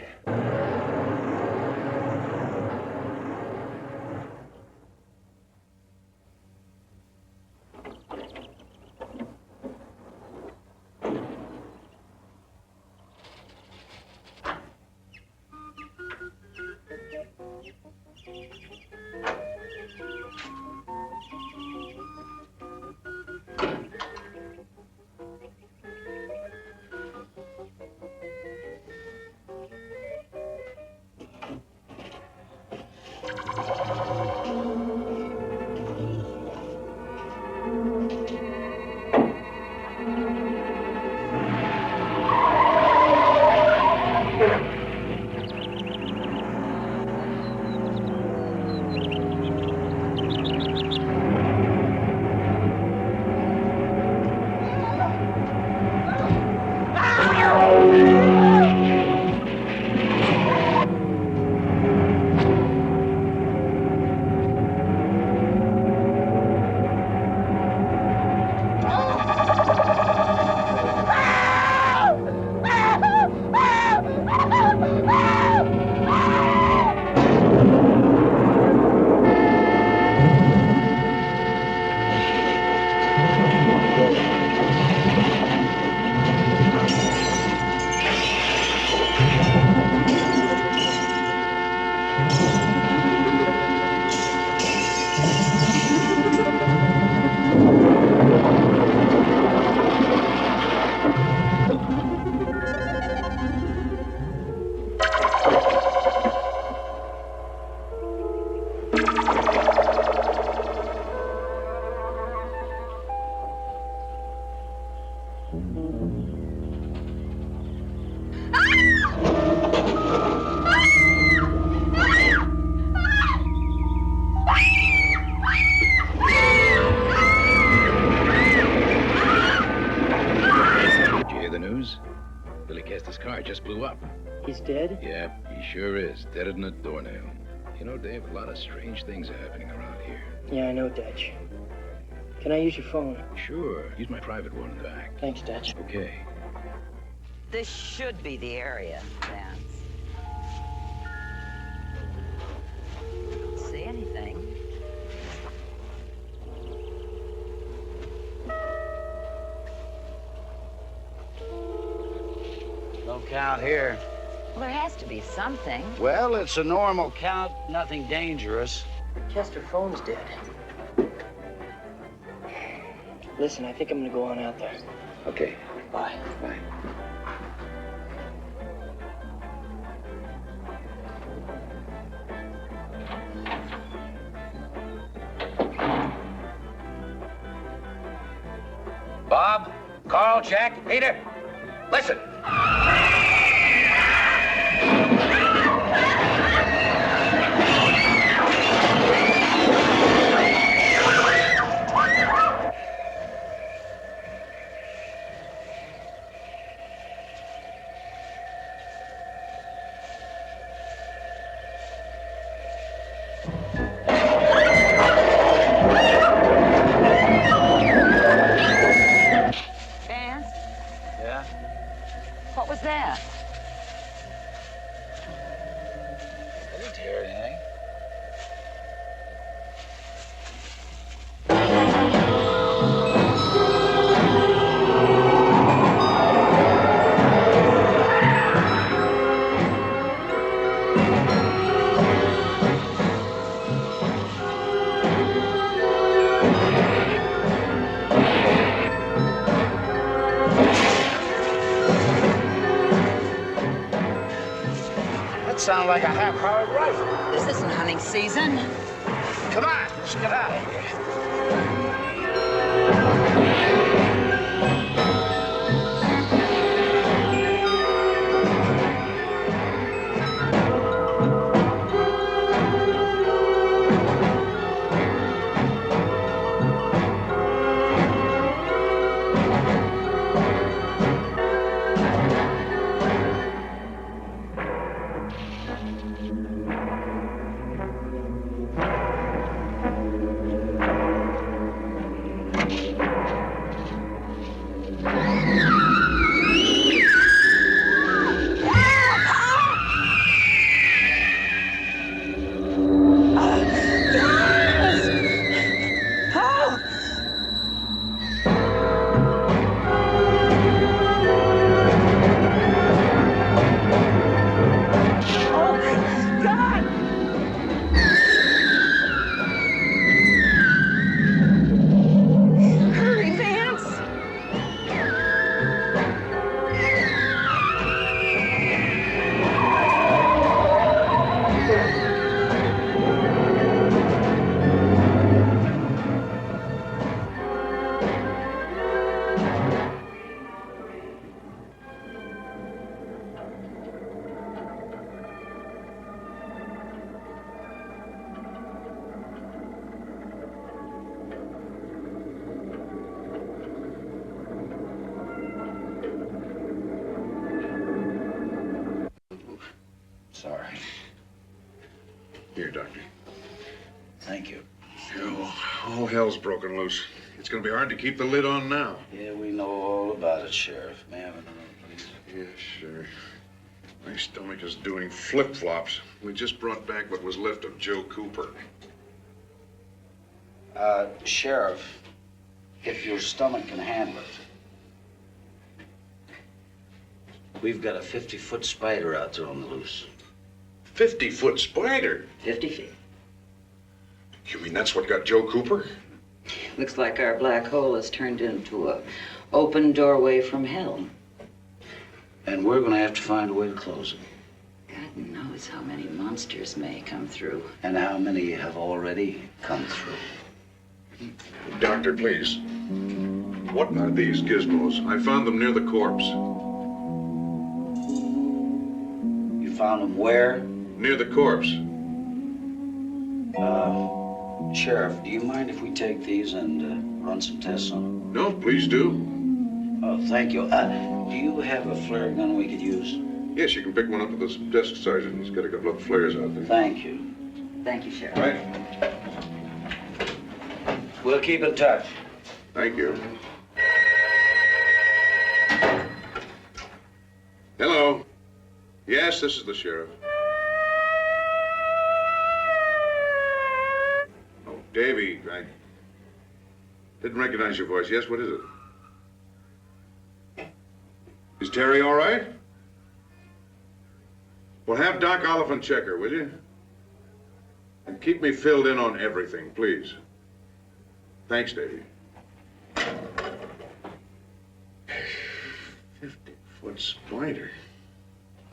Speaker 15: is, deader than a doornail. You know, Dave, a lot of strange things are happening around here.
Speaker 2: Yeah, I know, Dutch. Can I use your phone?
Speaker 15: Sure. Use my private one in the back.
Speaker 2: Thanks, Dutch.
Speaker 15: Okay.
Speaker 8: This should be the area, Vance. Don't see anything.
Speaker 9: No count here.
Speaker 8: Well, there has to be something.
Speaker 9: Well, it's a normal count, nothing dangerous.
Speaker 2: Chester phone's dead. Listen, I think I'm gonna go on out there.
Speaker 9: Okay.
Speaker 2: Bye.
Speaker 9: Bye.
Speaker 14: Bob, Carl, Jack, Peter, listen.
Speaker 8: Vance,
Speaker 9: Yeah?
Speaker 8: what was that?
Speaker 9: I didn't hear anything. That sounded like a half-powered rifle.
Speaker 8: This isn't hunting season.
Speaker 9: Come on, let's get out of here.
Speaker 8: Hurry, Vance!
Speaker 9: Sorry.
Speaker 1: Here, Doctor.
Speaker 9: Thank you.
Speaker 1: All hell's broken loose. It's gonna be hard to keep the lid on now.
Speaker 9: Yeah, we know all about it, Sheriff. May I have another, please?
Speaker 1: Yeah, sure. My stomach is doing flip-flops. We just brought back what was left of Joe Cooper.
Speaker 9: Sheriff, if your stomach can handle it. We've got a 50-foot spider out there on the loose.
Speaker 1: 50-foot spider?
Speaker 2: 50 feet.
Speaker 1: You mean that's what got Joe Cooper?
Speaker 8: Looks like our black hole has turned into a open doorway from hell.
Speaker 9: And we're gonna have to find a way to close it.
Speaker 8: God knows how many monsters may come through.
Speaker 9: And how many have already come through.
Speaker 1: Doctor, please. What are these gizmos? I found them near the corpse.
Speaker 9: You found them where?
Speaker 1: Near the corpse.
Speaker 9: Sheriff, do you mind if we take these and run some tests on them?
Speaker 1: No, please do.
Speaker 9: Oh, thank you. Do you have a flare gun we could use?
Speaker 1: Yes, you can pick one up at this desk, Sergeant. He's got a couple of flares out there.
Speaker 9: Thank you.
Speaker 8: Thank you, Sheriff.
Speaker 1: Right.
Speaker 9: We'll keep in touch.
Speaker 1: Thank you. Hello. Yes, this is the sheriff. Oh, Davy, I didn't recognize your voice. Yes, what is it? Is Terry all right? Well, have Doc Oliphant check her, will you? And keep me filled in on everything, please. Thanks, Davy. 50-foot spider.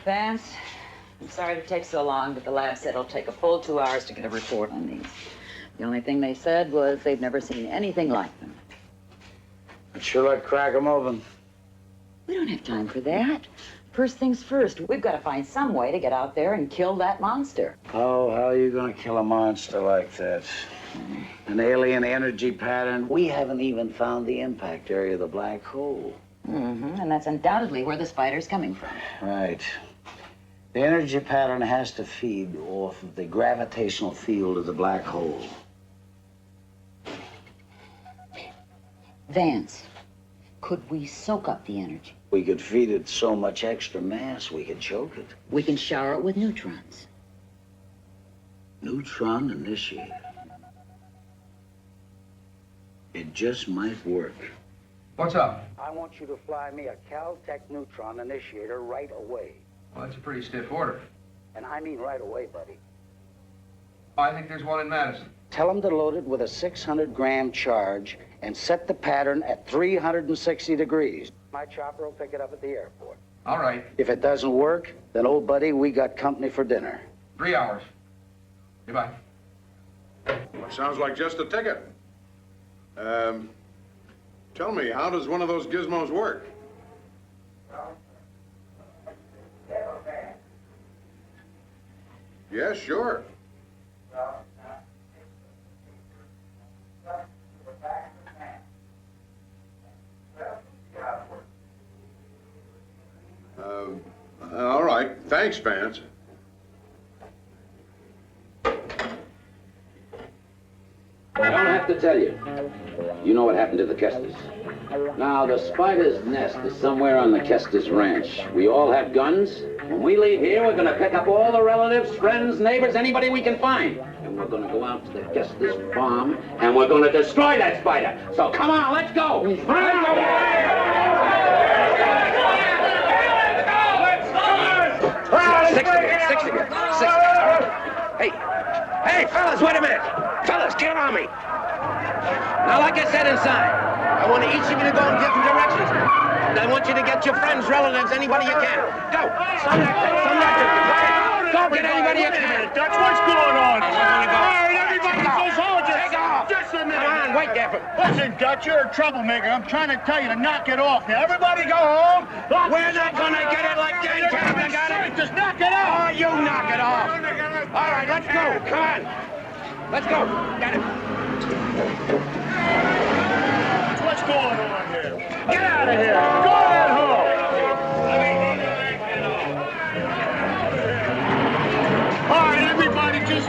Speaker 8: Vance, I'm sorry to take so long, but the lab said it'll take a full 2 hours to get a report on these. The only thing they said was they've never seen anything like them.
Speaker 9: I'd sure like to crack 'em open.
Speaker 8: We don't have time for that. First things first, we've got to find some way to get out there and kill that monster.
Speaker 9: Oh, how are you gonna kill a monster like that? An alien energy pattern? We haven't even found the impact area of the black hole.
Speaker 8: And that's undoubtedly where the spider's coming from.
Speaker 9: Right. The energy pattern has to feed off of the gravitational field of the black hole.
Speaker 8: Vance, could we soak up the energy?
Speaker 9: We could feed it so much extra mass, we could choke it.
Speaker 8: We can shower it with neutrons.
Speaker 9: Neutron initiator. It just might work.
Speaker 7: What's up?
Speaker 9: I want you to fly me a Caltech neutron initiator right away.
Speaker 7: Well, that's a pretty stiff order.
Speaker 9: And I mean right away, buddy.
Speaker 7: I think there's one in Madison.
Speaker 9: Tell them to load it with a 600-gram charge and set the pattern at 360 degrees. My chopper will pick it up at the airport.
Speaker 7: All right.
Speaker 9: If it doesn't work, then, old buddy, we got company for dinner.
Speaker 7: 3 hours. Goodbye.
Speaker 1: Well, sounds like just a ticket. Tell me, how does one of those gizmos work? Yeah, sure. All right. Thanks, Vance.
Speaker 14: I don't have to tell you. You know what happened to the Kestis. Now, the spider's nest is somewhere on the Kestis ranch. We all have guns. When we leave here, we're going to pick up all the relatives, friends, neighbors, anybody we can find. And we're going to go out to the Kestis farm, and we're going to destroy that spider. So come on, let's go. Let's go.
Speaker 7: Six again.
Speaker 14: Hey, fellas, wait a minute. Fellas, get on me. Now, like I said inside, I want each of you to go in different directions. And I want you to get your friends, relatives, anybody you can. Go. Some that. Go get anybody you can.
Speaker 5: That's what's going on.
Speaker 14: All right,
Speaker 5: everybody says hold it.
Speaker 14: Take off.
Speaker 5: Just a minute.
Speaker 14: Come on, wait there.
Speaker 5: Listen, Dutch, you're a troublemaker. I'm trying to tell you to knock it off. Now, everybody go home.
Speaker 14: We're not going to get it like Dan Cameron got it.
Speaker 5: Just knock it off.
Speaker 14: Oh, you knock it off. All right, let's go. Come on. Let's go. Got it.
Speaker 5: What's going on here? Get out of here. Go ahead home. All right, everybody just...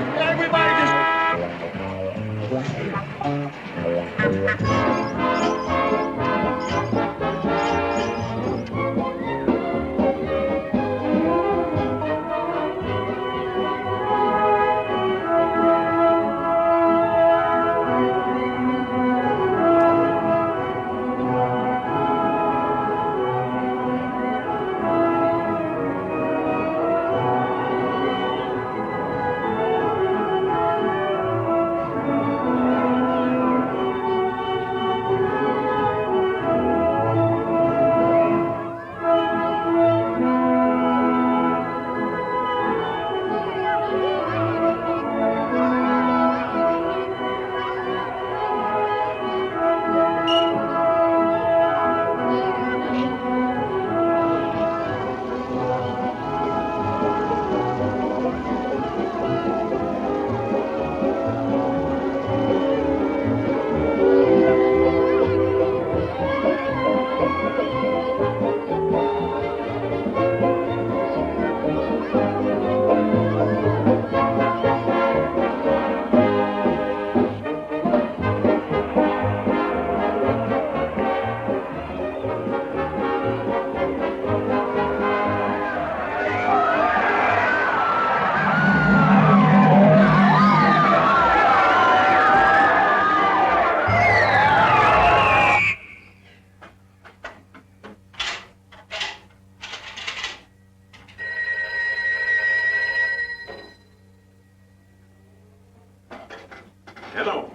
Speaker 1: Hello.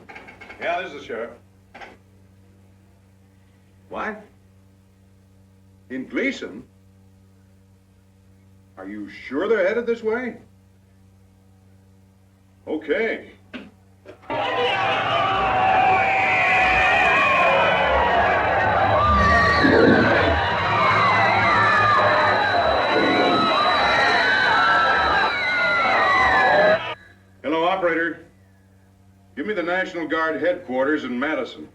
Speaker 1: Yeah, this is the sheriff. What? In Gleason? Are you sure they're headed this way? Okay. Hello, operator. Give me the National Guard headquarters in Madison.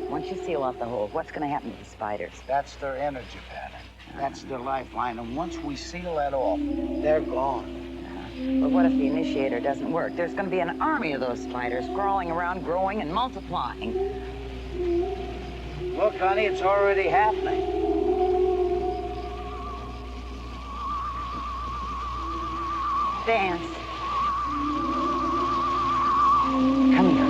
Speaker 8: Once you seal off the hole, what's going to happen to the spiders?
Speaker 9: That's their energy pattern. That's their lifeline. And once we seal that off, they're gone.
Speaker 8: But what if the initiator doesn't work? There's going to be an army of those spiders crawling around, growing and multiplying.
Speaker 9: Look, honey, it's already happening.
Speaker 8: Dance. Come here.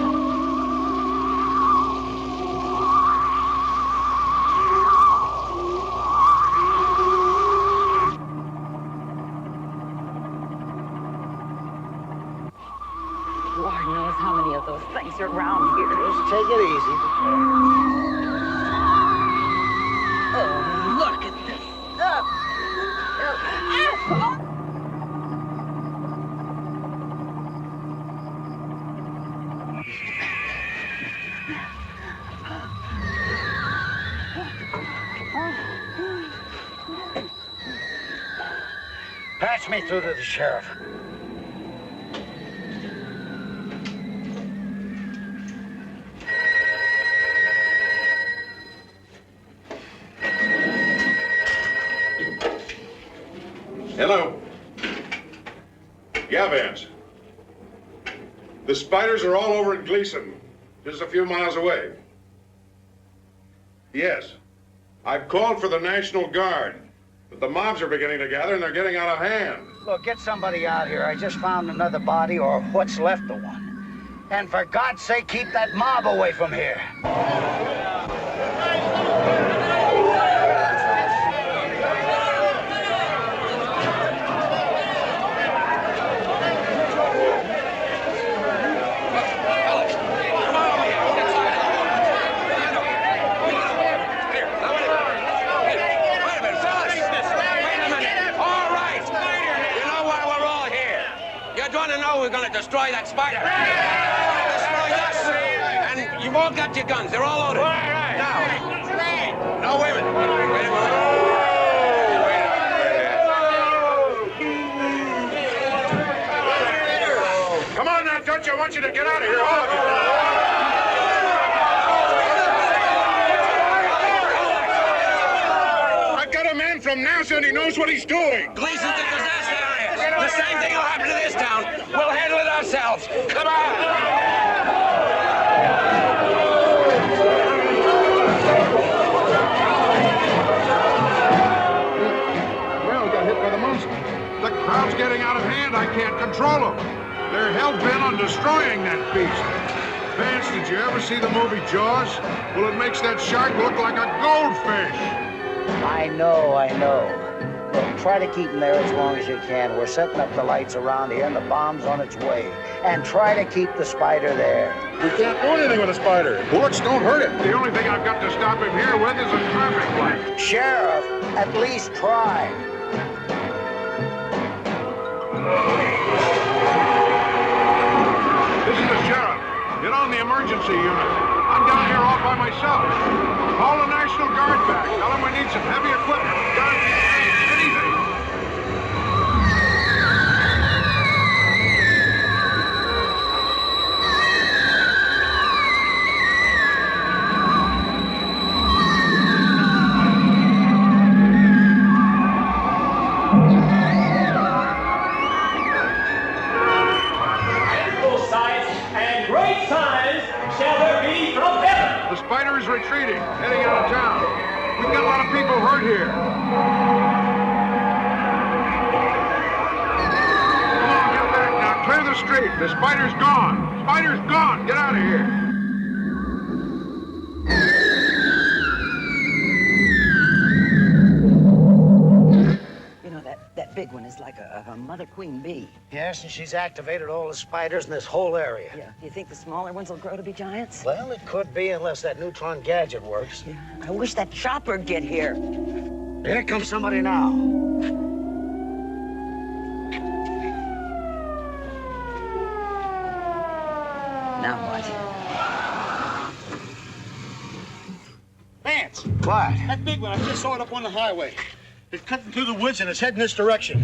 Speaker 8: Lord knows how many of those things are around here.
Speaker 9: Just take it easy.
Speaker 8: Oh, look at this.
Speaker 9: Patch me through to the sheriff.
Speaker 1: Hello. Yeah, Vance. The spiders are all over in Gleason, just a few miles away. Yes. I've called for the National Guard, but the mobs are beginning to gather and they're getting out of hand.
Speaker 9: Look, get somebody out here. I just found another body, or what's left of one. And for God's sake, keep that mob away from here.
Speaker 16: We're going to destroy that spider. Destroy us. And you've all got your guns. They're all loaded. Right. Now. No, wait a minute. Wait a minute.
Speaker 1: Come on now, Dutch. I want you to get out of here, all of you. I've got a man from NASA and he knows what he's doing.
Speaker 16: Gleason's a disaster area. The same thing will happen to this town. We'll handle it ourselves. Come on!
Speaker 1: Well, got hit by the monster. The crowd's getting out of hand. I can't control them. They're hell-bent on destroying that beast. Vance, did you ever see the movie Jaws? Well, it makes that shark look like a goldfish.
Speaker 9: I know. Look, try to keep them there as long as you can. We're setting up the lights around here, and the bomb's on its way. And try to keep the spider there.
Speaker 1: We can't do anything with a spider. Bullets don't hurt it. The only thing I've got to stop him here with is a traffic light.
Speaker 9: Sheriff, at least try.
Speaker 1: This is the sheriff. Get on the emergency unit. I'm down here all by myself. Call the National Guard back. Tell them we need some heavy equipment. Guns, anything. spider is retreating, heading out of town. We've got a lot of people hurt here. Come on, get back now. Clear the street. The spider's gone. Spider's gone. Get out of here.
Speaker 8: That big one is like a mother queen bee.
Speaker 9: Yes, and she's activated all the spiders in this whole area.
Speaker 8: Yeah. Do you think the smaller ones will grow to be giants?
Speaker 9: Well, it could be unless that neutron gadget works.
Speaker 8: Yeah. I wish that chopper'd get here.
Speaker 9: Here comes somebody now.
Speaker 8: Now what?
Speaker 17: Vance!
Speaker 9: What?
Speaker 17: That big one, I just saw it up on the highway. It's cutting through the woods and it's heading this direction.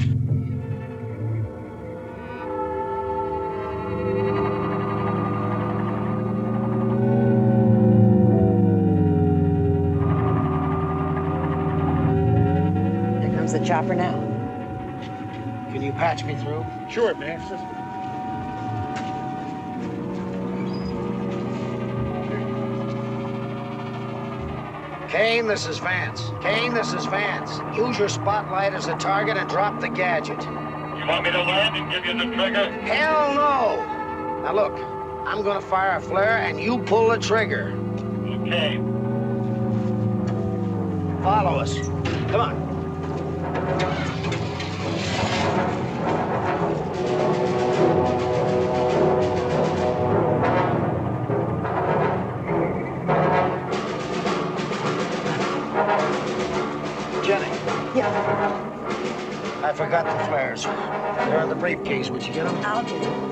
Speaker 8: There comes the chopper now.
Speaker 9: Can you patch me through?
Speaker 17: Sure, Vance.
Speaker 9: Kane, this is Vance. Kane, this is Vance. Use your spotlight as a target and drop the gadget.
Speaker 6: You want me to land and give you the trigger?
Speaker 9: Hell no! Now look, I'm gonna fire a flare and you pull the trigger.
Speaker 6: Okay.
Speaker 9: Follow us. Come on. I forgot the flares. They're in the briefcase. Would you get them?
Speaker 8: I'll get them.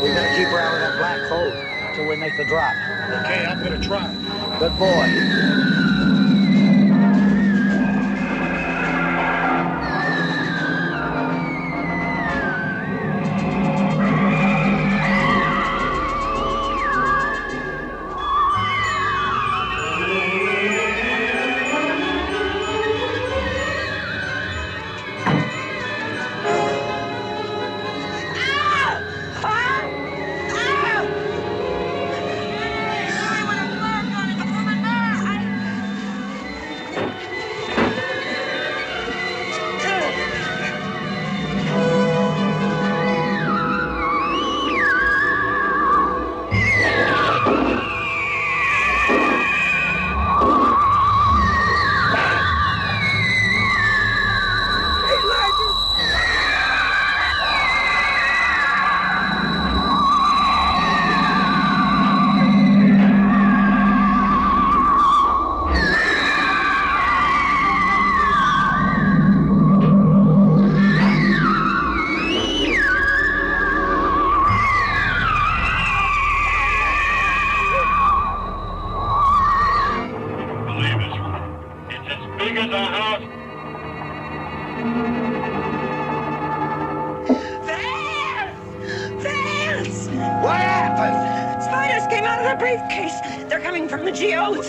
Speaker 9: We gotta keep her out of that black hole until we make the drop.
Speaker 17: Okay, I'm gonna try.
Speaker 9: Good boy.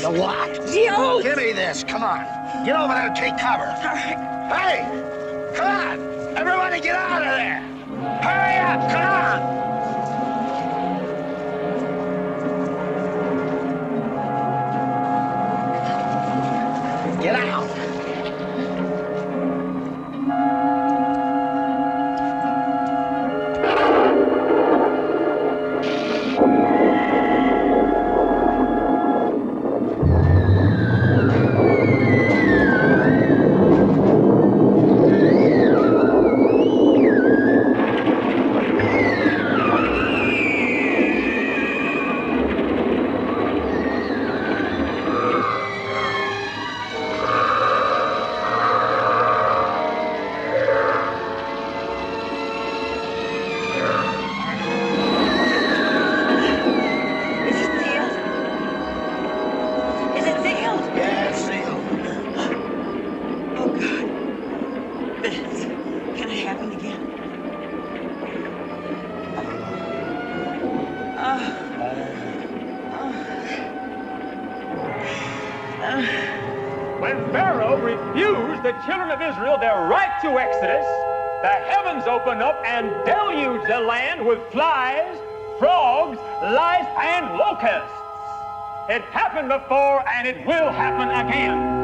Speaker 8: The
Speaker 9: what?
Speaker 8: Geodes!
Speaker 9: Give me this, come on. Get over there and take cover.
Speaker 8: All right.
Speaker 9: Hey! Come on! Everybody get out of there! Hurry up, come on! Get out!
Speaker 5: When Pharaoh refused the children of Israel their right to Exodus, the heavens opened up and deluged the land with flies, frogs, lice, and locusts. It happened before, and it will happen again.